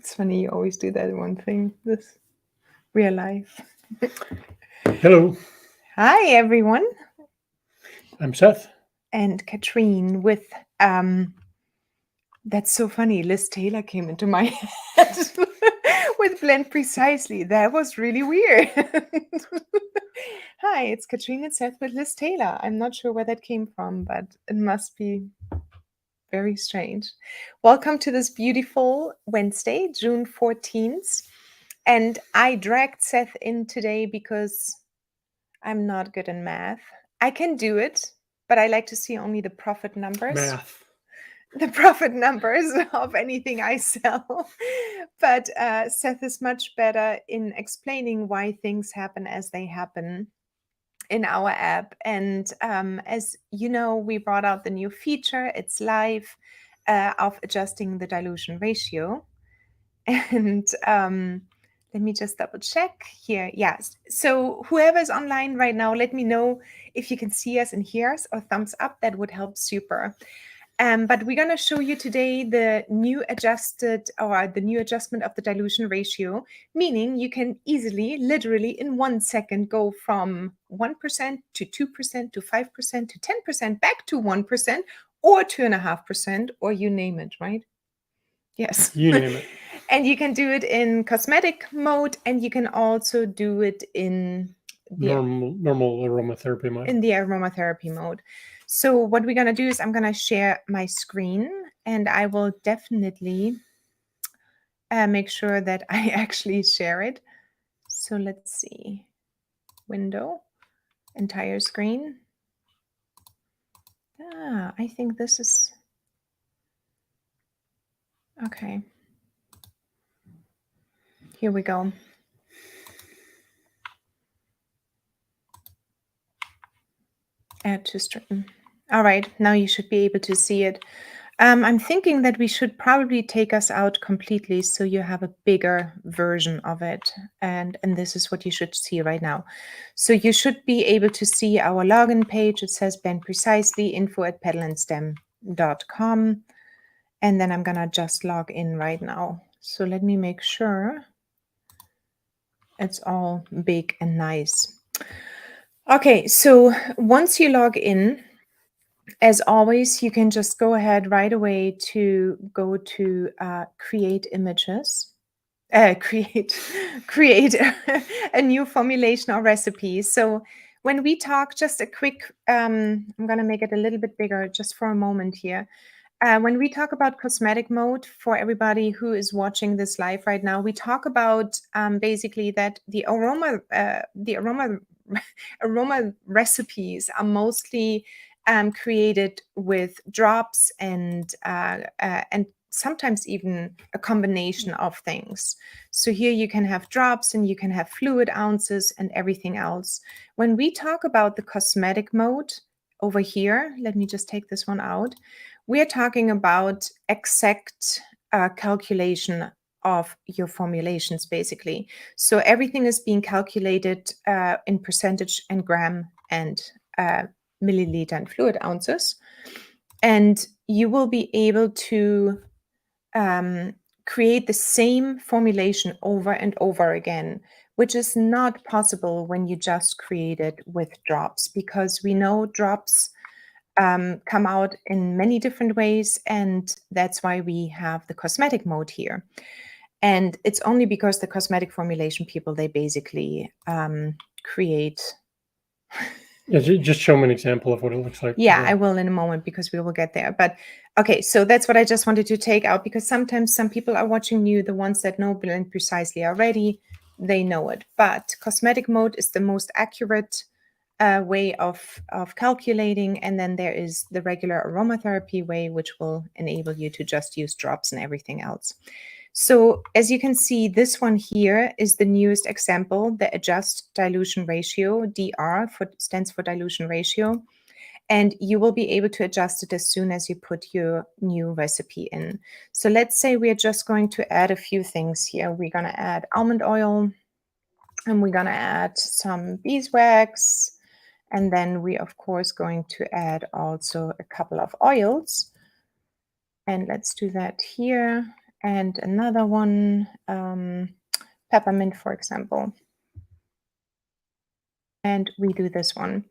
It's funny, you always do that one thing, this real life. Hello, Hi, everyone. I'm Seth. And Katrin with, that's so funny, Liz Taylor came into my head with Blend Precisely. That was really weird. Hi, it's Katrin and Seth with Liz Taylor. I'm not sure where that came from, but it must be very strange. Welcome to this beautiful Wednesday, June 14th. And I dragged Seth in today because I'm not good in math. I can do it, but I like to see only the profit numbers. Math. The profit numbers of anything I sell. But Seth is much better in explaining why things happen as they happen in our app. And as you know, we brought out the new feature. It's live of adjusting the dilution ratio. And let me just double check here. Yes. So whoever's online right now, let me know if you can see us and hear us, or thumbs up. That would help super. But we're going to show you today the new adjustment of the dilution ratio, meaning you can easily, literally in 1 second, go from 1% to 2% to 5% to 10% back to 1% or 2.5%, or you name it, right? Yes. You name it. And you can do it in cosmetic mode, and you can also do it in the normal aromatherapy mode. In the aromatherapy mode. So what we're going to do is I'm going to share my screen, and I will definitely make sure that I actually share it. So let's see. Window, entire screen. I think this is okay. Here we go. Add to stream. All right, now you should be able to see it. I'm thinking that we should probably take us out completely so you have a bigger version of it. And this is what you should see right now. So you should be able to see our login page. It says Blend Precisely, info@petalandstem.com. And then I'm going to just log in right now. So let me make sure it's all big and nice. Okay, so once you log in, as always, you can just go ahead right away to go to create images, create a new formulation or recipe. So when we talk, just a quick, I'm going to make it a little bit bigger just for a moment here. When we talk about cosmetic mode, for everybody who is watching this live right now, we talk about basically that the aroma recipes are mostly created with drops and sometimes even a combination of things. So here you can have drops and you can have fluid ounces and everything else. When we talk about the cosmetic mode over here, let me just take this one out. We're talking about exact calculation of your formulations, basically. So everything is being calculated in percentage and gram and milliliter and fluid ounces. And you will be able to create the same formulation over and over again, which is not possible when you just create it with drops, because we know drops come out in many different ways, and that's why we have the cosmetic mode here. And it's only because the cosmetic formulation people, they basically create. Yeah, just show me an example of what it looks like. Yeah, I will in a moment, because we will get there. But okay, so that's what I just wanted to take out, because sometimes some people are watching new, the ones that know Blend Precisely already, they know it. But cosmetic mode is the most accurate way of calculating, and then there is the regular aromatherapy way, which will enable you to just use drops and everything else. So as you can see, this one here is the newest example, the adjust dilution ratio. DR stands for dilution ratio. And you will be able to adjust it as soon as you put your new recipe in. So let's say we're just going to add a few things here. We're going to add almond oil, and we're going to add some beeswax. And then we, of course, going to add also a couple of oils. And let's do that here. and another one, peppermint, for example. And we do this one.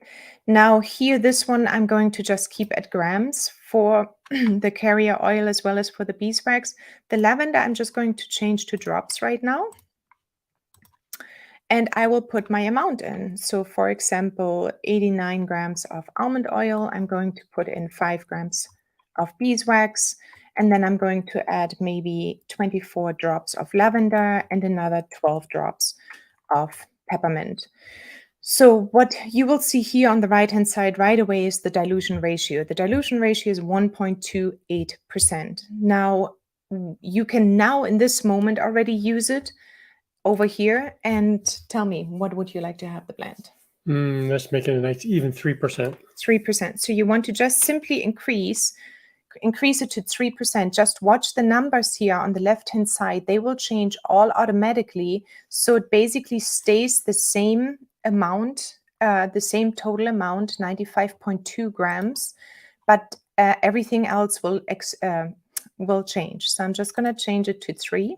Now here, this one I'm going to just keep at grams for the carrier oil as well as for the beeswax. The lavender I'm just going to change to drops right now. And I will put my amount in. So for example, 89 grams of almond oil, I'm going to put in 5 grams of beeswax. And then I'm going to add maybe 24 drops of lavender and another 12 drops of peppermint. So what you will see here on the right-hand side right away is the dilution ratio. The dilution ratio is 1.28%. Now, you can now in this moment already use it over here and tell me, what would you like to have the blend? Let's make it a nice even 3%. 3%. So you want to just simply increase it to 3%. Just watch the numbers here on the left-hand side. They will change all automatically. So it basically stays the same amount, the same total amount, 95.2 grams, but everything else will change. So I'm just going to change it to 3.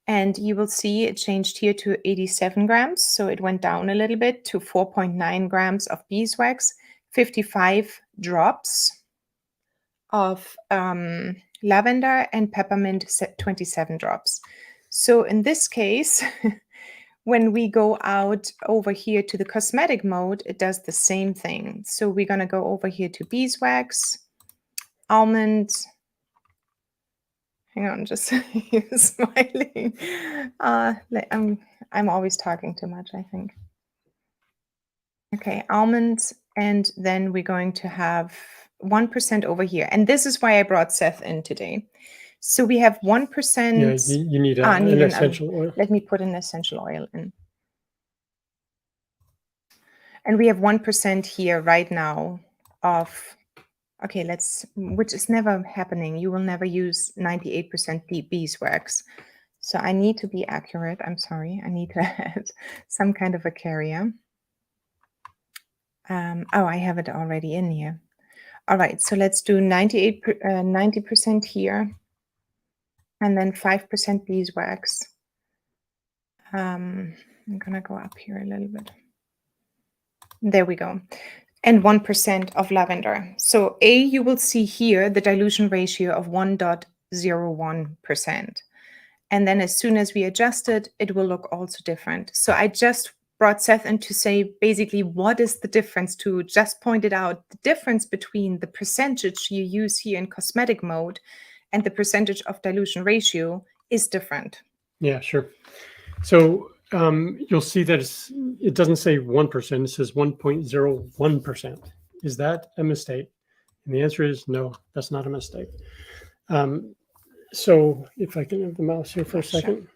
And you will see it changed here to 87 grams. So it went down a little bit to 4.9 grams of beeswax, 55 drops of lavender, and peppermint, 27 drops. So in this case, when we go out over here to the cosmetic mode, it does the same thing. So we're going to go over here to beeswax, almond. Hang on, just you're smiling. I'm always talking too much, I think. Okay, almond, and then we're going to have 1% over here. And this is why I brought Seth in today. So we have 1%. Yeah, you need an essential oil. Let me put an essential oil in. And we have 1% here right now of, okay, which is never happening. You will never use 98% beeswax. So I need to be accurate. I'm sorry. I need to add some kind of a carrier. Oh, I have it already in here. All right, so let's do 90% here, and then 5% beeswax. I'm gonna go up here a little bit. There we go. And 1% of lavender. So you will see here the dilution ratio of 1.01%. And then as soon as we adjust it, it will look also different. So I just brought Seth in to say basically what is the difference, to just point it out, the difference between the percentage you use here in cosmetic mode and the percentage of dilution ratio is different. Yeah, sure. So you'll see that it doesn't say 1%, it says 1.01%. Is that a mistake? And the answer is no, that's not a mistake. So if I can have the mouse here for a second.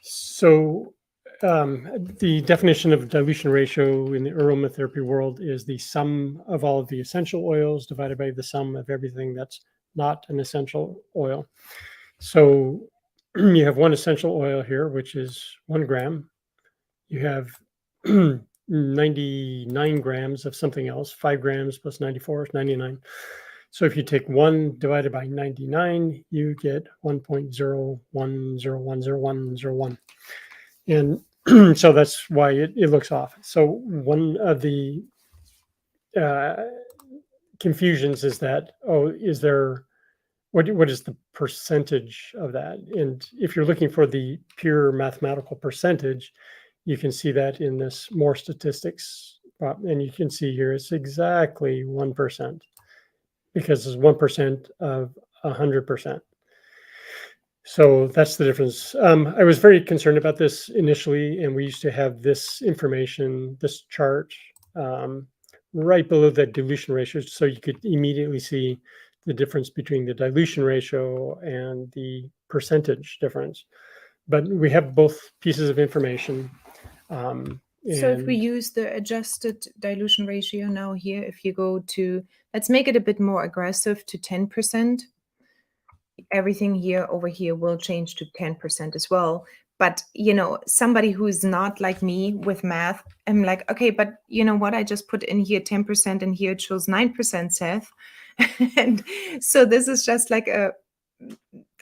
So the definition of dilution ratio in the aromatherapy world is the sum of all of the essential oils divided by the sum of everything that's not an essential oil. So you have one essential oil here, which is 1 gram. You have 99 grams of something else. 5 grams plus 94 is 99. So if you take 1 divided by 99, you get 1.01010101. And so that's why it looks off. So one of the confusions is that, what is the percentage of that? And if you're looking for the pure mathematical percentage, you can see that in this more statistics. And you can see here it's exactly 1%, because it's 1% of 100%. So that's the difference. I was very concerned about this initially, and we used to have this information, this chart, right below the dilution ratio, so you could immediately see the difference between the dilution ratio and the percentage difference. But we have both pieces of information. So if we use the adjusted dilution ratio now here, if you go to, let's make it a bit more aggressive to 10%, everything here over here will change to 10% as well. But, you know, somebody who's not like me with math, I'm like, okay, but you know what? I just put in here 10% and here it shows 9%, Seth. And so this is just like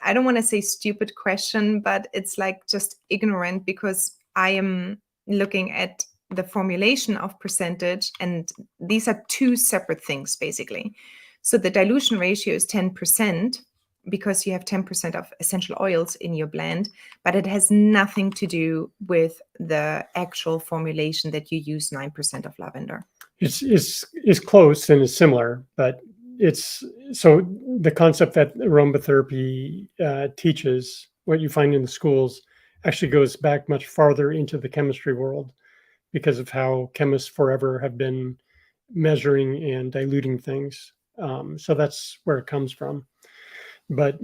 I don't want to say stupid question, but it's like just ignorant, because I am looking at the formulation of percentage, and these are two separate things basically. So the dilution ratio is 10% because you have 10% of essential oils in your blend, but it has nothing to do with the actual formulation that you use 9% of lavender. It's close and it's similar, but it's so the concept that aromatherapy teaches, what you find in the schools, actually goes back much farther into the chemistry world, because of how chemists forever have been measuring and diluting things. So that's where it comes from. But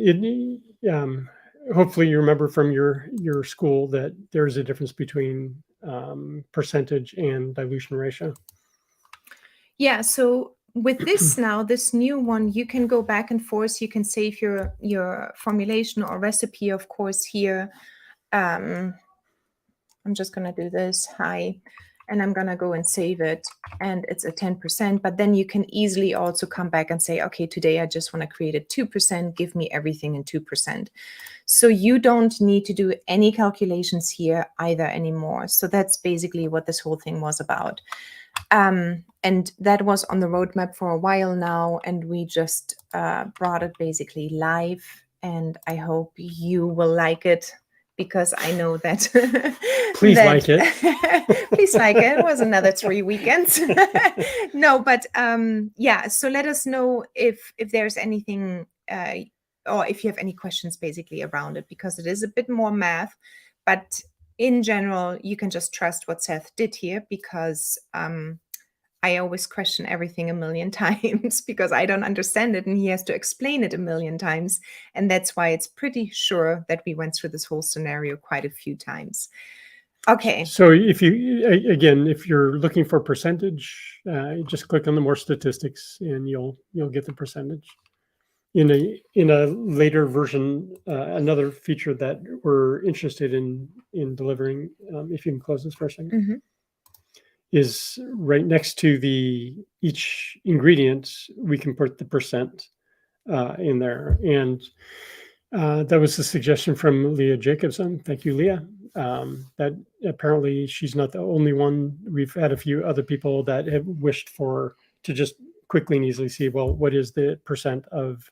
hopefully you remember from your school that there's a difference between percentage and dilution ratio. Yeah, so with this now, this new one, you can go back and forth. You can save your formulation or recipe, of course, here. I'm just going to do this, hi, and I'm going to go and save it. And it's a 10%, but then you can easily also come back and say, okay, today I just want to create a 2%, give me everything in 2%. So you don't need to do any calculations here either anymore. So that's basically what this whole thing was about. And that was on the roadmap for a while now, and we just brought it basically live, and I hope you will like it, because I know that Please like it. Please like it. It was another 3 weekends. No, but yeah, so let us know if there's anything or if you have any questions basically around it, because it is a bit more math, but in general, you can just trust what Seth did here, because I always question everything a million times because I don't understand it, and he has to explain it a million times. And that's why it's pretty sure that we went through this whole scenario quite a few times. Okay. So if you're looking for percentage, just click on the more statistics and you'll get the percentage. In a later version, another feature that we're interested in delivering, if you can close this for a second, Mm-hmm. is right next to each ingredient, we can put the percent in there. And that was a suggestion from Leah Jacobson. Thank you, Leah. That apparently she's not the only one. We've had a few other people that have wished to just quickly and easily see, well, what is the percent of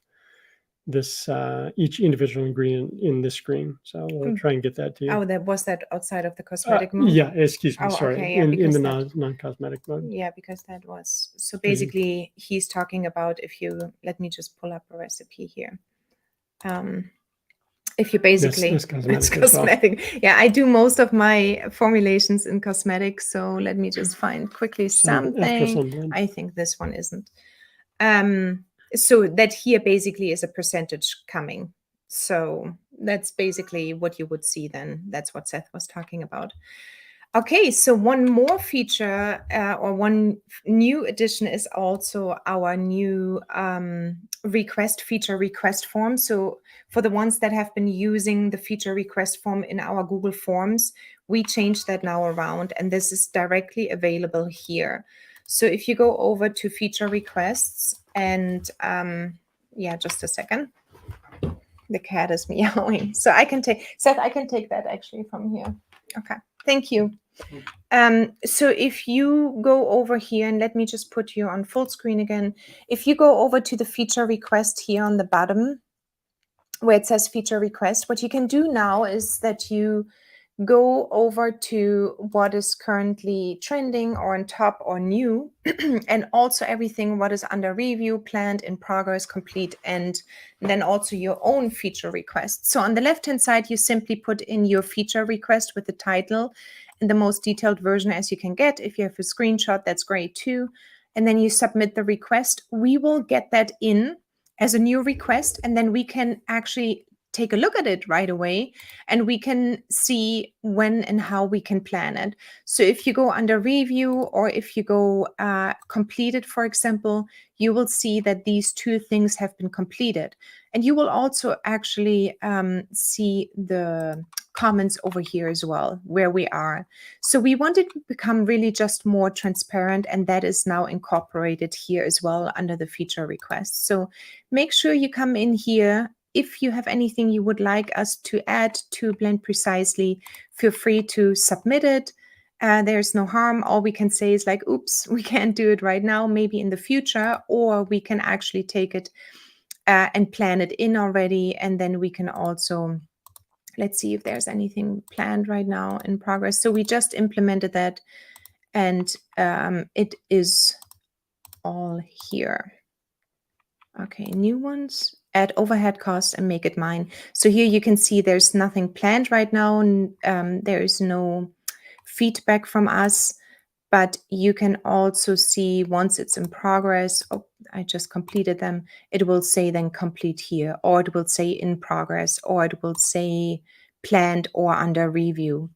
this each individual ingredient in this screen. So we'll try and get that to you. Oh, that outside of the cosmetic mode? Yeah, excuse me, Oh, sorry. okay, yeah, in the non-cosmetic mode. Yeah, because that was, so basically he's talking about, if you, let me just pull up a recipe here. If you basically, that's cosmetic. It's cosmetic. Well. Yeah, I do most of my formulations in cosmetics. So let me just find quickly something. I think this one isn't. So that here basically is a percentage coming. So that's basically what you would see then. That's what Seth was talking about. Okay, so one more feature or one new addition is also our new feature request form. So for the ones that have been using the feature request form in our Google Forms, we changed that now around, and this is directly available here. So if you go over to feature requests and yeah, just a second. The cat is meowing. So I can take, Seth, I can take that actually from here. Okay, thank you. So if you go over here, and let me just put you on full screen again. If you go over to the feature request here on the bottom, where it says feature request, what you can do now is that you go over to what is currently trending or on top or new, and also everything what is under review, planned, in progress, complete, and then also your own feature request. So on the left-hand side, you simply put in your feature request with the title and the most detailed version as you can get. If you have a screenshot, that's great too. And then you submit the request. We will get that in as a new request, and then we can actually take a look at it right away, and we can see when and how we can plan it. So if you go under review, or if you go completed, for example, you will see that these two things have been completed. And you will also actually see the comments over here as well, where we are. So we want it to become really just more transparent, and that is now incorporated here as well under the feature request. So make sure you come in here if you have anything you would like us to add to Blend Precisely, feel free to submit it. There's no harm. All we can say is like, oops, we can't do it right now, maybe in the future, or we can actually take it and plan it in already. And then we can also, let's see if there's anything planned right now in progress. So we just implemented that, and it is all here. Okay, new ones, add overhead cost and make it mine. So here you can see there's nothing planned right now. There is no feedback from us, but you can also see once it's in progress, oh, I just completed them, it will say then complete here, or it will say in progress, or it will say planned or under review.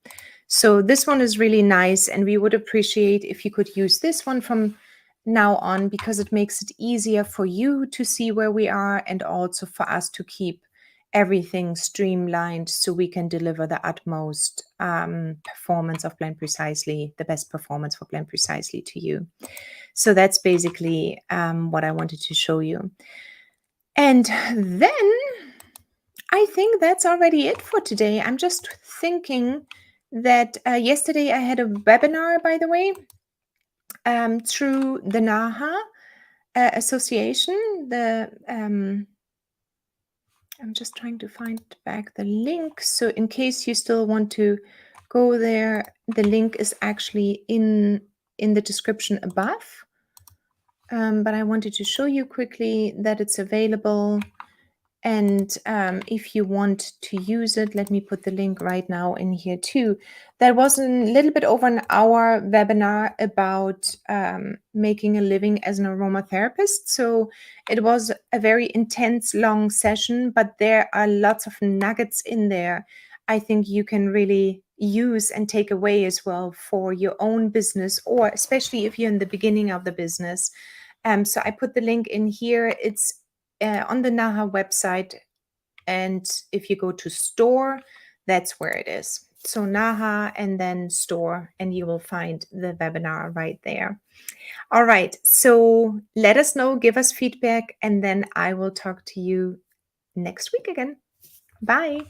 So this one is really nice, and we would appreciate if you could use this one from now on, because it makes it easier for you to see where we are and also for us to keep everything streamlined so we can deliver the utmost performance of Blend Precisely, the best performance for Blend Precisely to you. So that's basically what I wanted to show you. And then I think that's already it for today. I'm just thinking that yesterday I had a webinar, by the way, through the NAHA association. I'm just trying to find back the link. So in case you still want to go there, the link is actually in the description above. But I wanted to show you quickly that it's available. And if you want to use it, let me put the link right now in here too. There was a little bit over an hour webinar about making a living as an aromatherapist. So it was a very intense, long session, but there are lots of nuggets in there I think you can really use and take away as well for your own business, or especially if you're in the beginning of the business. So I put the link in here. It's on the NAHA website, and if you go to store, that's where it is. So NAHA and then store, and you will find the webinar right there. All right, so let us know, give us feedback, and then I will talk to you next week again. Bye.